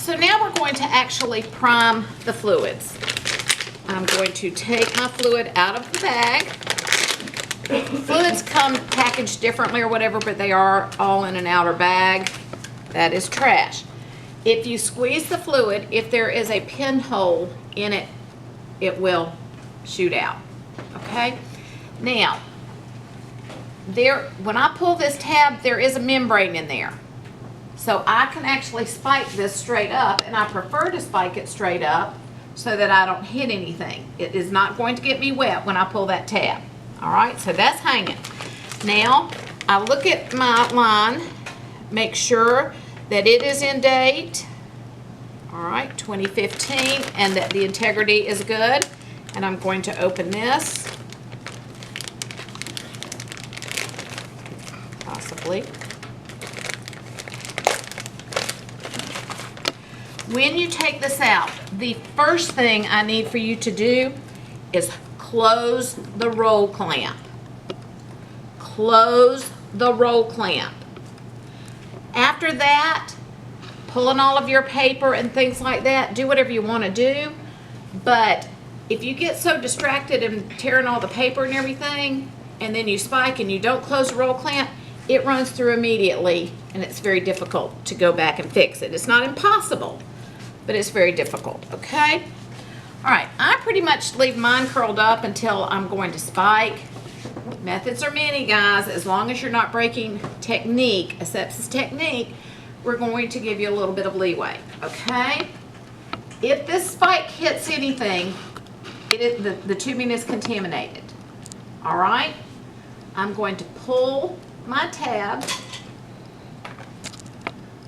so now we're going to actually prime the fluids. I'm going to take my fluid out of the bag. Fluids come packaged differently or whatever, but they are all in an outer bag. That is trash. If you squeeze the fluid, if there is a pinhole in it, it will shoot out, okay? Now, when I pull this tab, there is a membrane in there. So I can actually spike this straight up, and I prefer to spike it straight up so that I don't hit anything. It is not going to get me wet when I pull that tab. All right, so that's hanging. Now, I look at my line, make sure that it is in date, all right, 2015, and that the integrity is good. And I'm going to open this, possibly. When you take this out, the first thing I need for you to do is close the roll clamp. Close the roll clamp. After that, pulling all of your paper and things like that, do whatever you want to do. But if you get so distracted and tearing all the paper and everything, and then you spike and you don't close the roll clamp, it runs through immediately, and it's very difficult to go back and fix it. It's not impossible, but it's very difficult, okay? All right, I pretty much leave mine curled up until I'm going to spike. Methods are many, guys. As long as you're not breaking technique, asepsis technique, we're going to give you a little bit of leeway, okay? If this spike hits anything, the tubing is contaminated, all right? I'm going to pull my tab.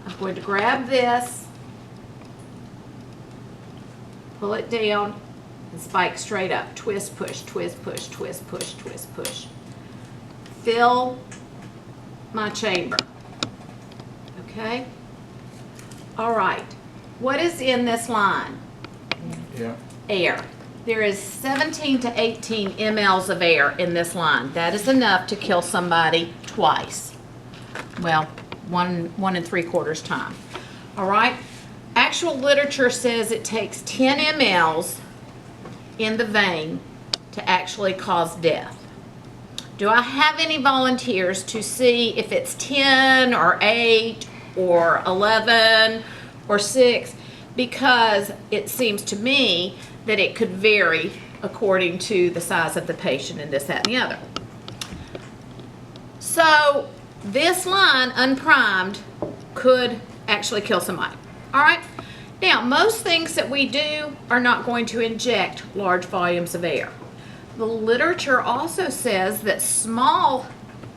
I'm going to grab this, pull it down, and spike straight up. Twist, push, twist, push, twist, push, twist, push. Fill my chamber. Okay? All right. What is in this line? Yeah. Air. There is 17 to 18 mLs of air in this line. That is enough to kill somebody twice. Well, one and 3/4 time. All right? Actual literature says it takes 10 mLs in the vein to actually cause death. Do I have any volunteers to see if it's 10 or 8 or 11 or 6? Because it seems to me that it could vary according to the size of the patient and this, that, and the other. So this line, unprimed, could actually kill somebody. All right? Now, most things that we do are not going to inject large volumes of air. The literature also says that small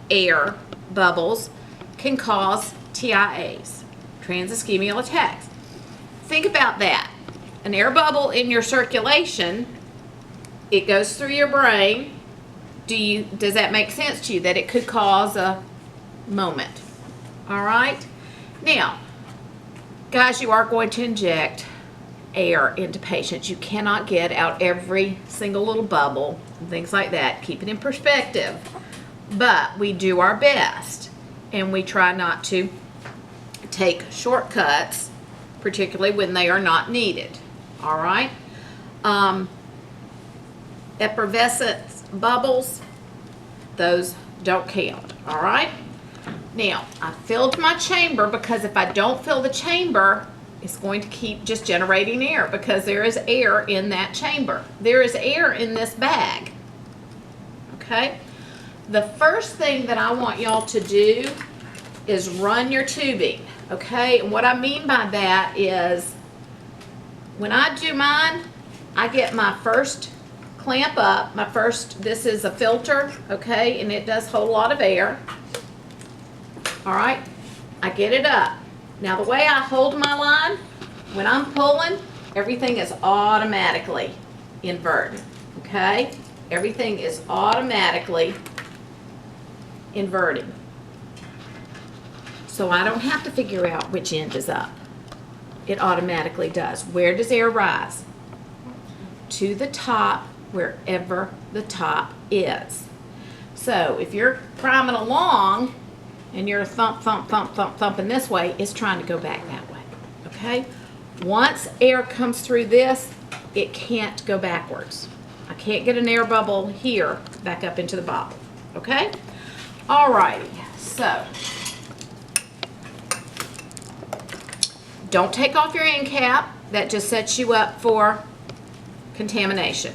air bubbles can cause TIAs, transischemial attacks. Think about that. An air bubble in your circulation, it goes through your brain. Does that make sense to you that it could cause a moment? All right? Now, guys, you are going to inject air into patients. You cannot get out every single little bubble and things like that. Keep it in perspective. But we do our best, and we try not to take shortcuts, particularly when they are not needed. All right? Effervescent bubbles, those don't count. All right? Now, I filled my chamber because if I don't fill the chamber, it's going to keep just generating air because there is air in that chamber. There is air in this bag. Okay? The first thing that I want y'all to do is run your tubing. Okay? And what I mean by that is when I do mine, I get my first clamp up. This is a filter, okay? And it does hold a lot of air. All right, I get it up. Now the way I hold my line, when I'm pulling, everything is automatically inverted, okay? Everything is automatically inverting. So I don't have to figure out which end is up. It automatically does. Where does air rise? To the top, wherever the top is. So if you're priming along, and you're thump, thump, thump, thump, thumping this way, it's trying to go back that way, okay? Once air comes through this, it can't go backwards. I can't get an air bubble here back up into the bottle, okay? Alrighty, so don't take off your end cap. That just sets you up for contamination.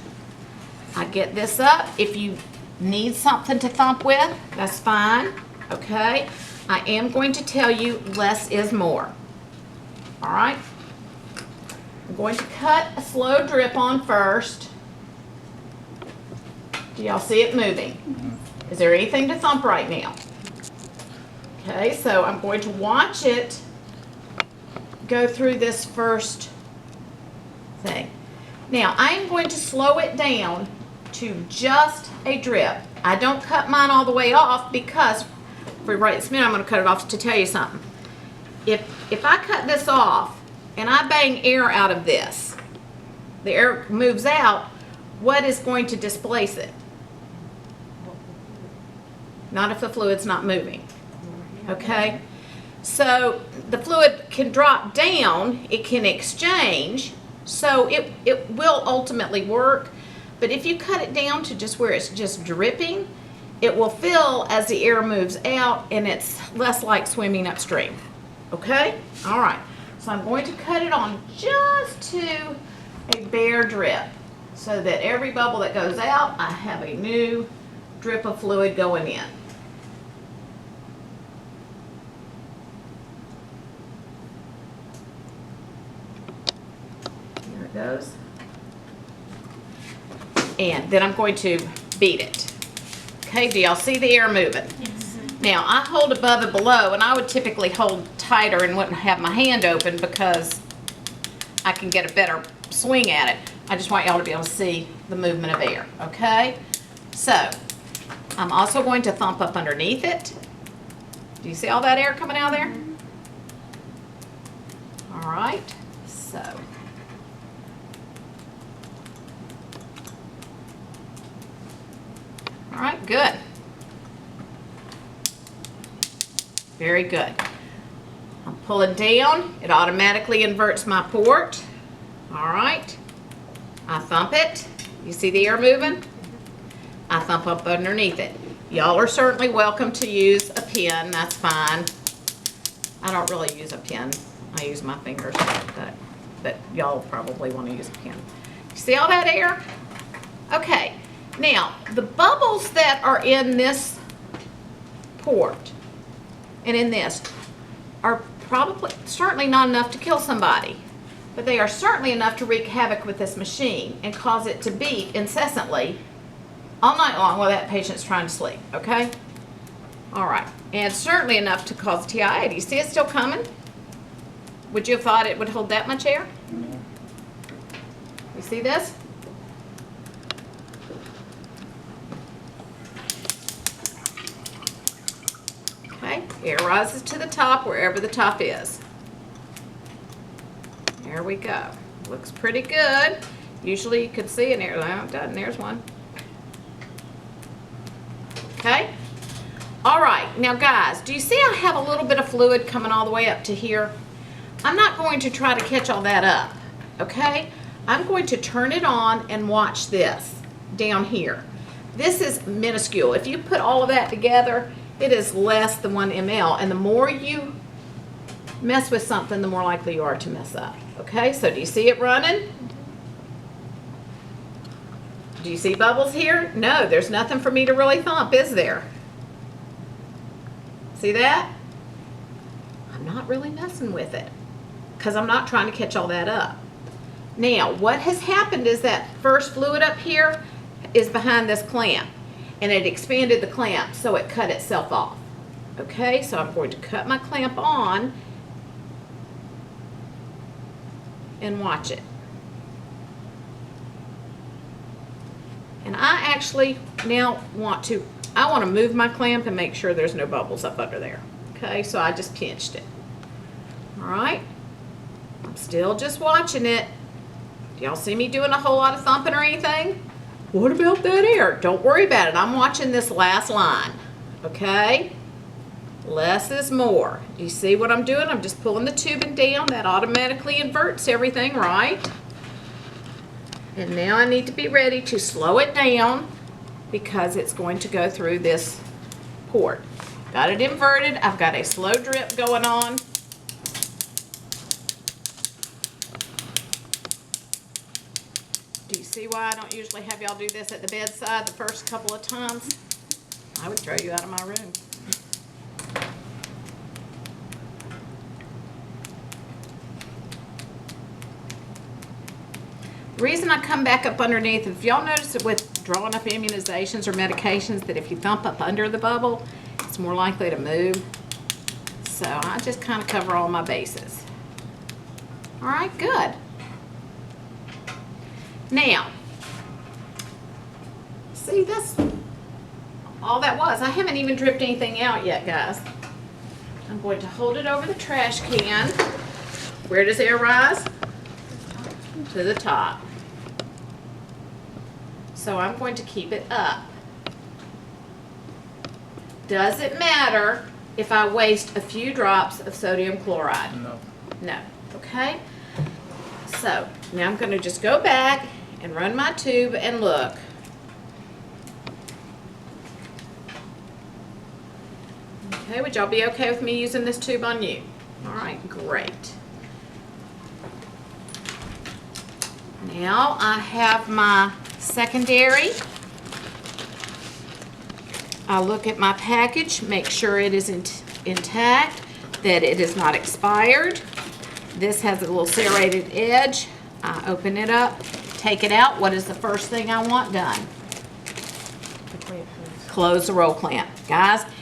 I get this up. If you need something to thump with, that's fine, okay? I am going to tell you less is more, all right? I'm going to cut a slow drip on first. Do y'all see it moving? Is there anything to thump right now? Okay, so I'm going to watch it go through this first thing. Now, I'm going to slow it down to just a drip. I don't cut mine all the way off because, for right this minute, I'm going to cut it off to tell you something. If I cut this off and I bang air out of this, the air moves out, what is going to displace it? Not if the fluid's not moving, okay? So the fluid can drop down, it can exchange, so it will ultimately work, but if you cut it down to just where it's just dripping, it will fill as the air moves out and it's less like swimming upstream, okay? All right, so I'm going to cut it on just to a bare drip so that every bubble that goes out, I have a new drip of fluid going in. There it goes. And then I'm going to beat it. Okay, do y'all see the air moving? Yes. Now, I hold above and below, and I would typically hold tighter and wouldn't have my hand open because I can get a better swing at it. I just want y'all to be able to see the movement of air, okay? So, I'm also going to thump up underneath it. Do you see all that air coming out of there? All right, so. All right, good. Very good. I'm pulling down. It automatically inverts my port. All right. I thump it. You see the air moving? I thump up underneath it. Y'all are certainly welcome to use a pen. That's fine. I don't really use a pen. I use my fingers, but y'all probably want to use a pen. You see all that air? Okay. Now, the bubbles that are in this port and in this are probably certainly not enough to kill somebody, but they are certainly enough to wreak havoc with this machine and cause it to beep incessantly all night long while that patient's trying to sleep, okay? All right, and certainly enough to cause TIA. Do you see it still coming? Would you have thought it would hold that much air? You see this? Okay, air rises to the top wherever the top is. There we go. Looks pretty good. Usually you could see an air, no, it doesn't. There's one. Okay. All right, now guys, do you see I have a little bit of fluid coming all the way up to here? I'm not going to try to catch all that up, okay? I'm going to turn it on and watch this down here. This is minuscule. If you put all of that together, it is less than 1 ml, and the more you mess with something, the more likely you are to mess up. Okay, so do you see it running? Do you see bubbles here? No, there's nothing for me to really thump, is there? See that? I'm not really messing with it because I'm not trying to catch all that up. Now, what has happened is that first fluid up here is behind this clamp, and it expanded the clamp, so it cut itself off. Okay, so I'm going to cut my clamp on and watch it. And I actually now want to move my clamp and make sure there's no bubbles up under there. Okay, so I just pinched it. All right, I'm still just watching it. Do y'all see me doing a whole lot of thumping or anything? What about that air? Don't worry about it. I'm watching this last line. Okay? Less is more. You see what I'm doing? I'm just pulling the tubing down. That automatically inverts everything, right? And now I need to be ready to slow it down because it's going to go through this port. Got it inverted. I've got a slow drip going on. Do you see why I don't usually have y'all do this at the bedside the first couple of times? I would throw you out of my room. The reason I come back up underneath, if y'all notice that with drawing up immunizations or medications that if you thump up under the bubble, it's more likely to move. So I just kind of cover all my bases. All right, good. Now, see, that's all that was. I haven't even dripped anything out yet, guys. I'm going to hold it over the trash can. Where does air rise? To the top. So I'm going to keep it up. Does it matter if I waste a few drops of sodium chloride? No. No. Okay? So now I'm going to just go back and run my tube and look. Okay, would y'all be okay with me using this tube on you? All right, great. Now I have my secondary. I look at my package, make sure it is intact, that it is not expired. This has a little serrated edge. I open it up, take it out. What is the first thing I want done? Close the roll clamp. Guys,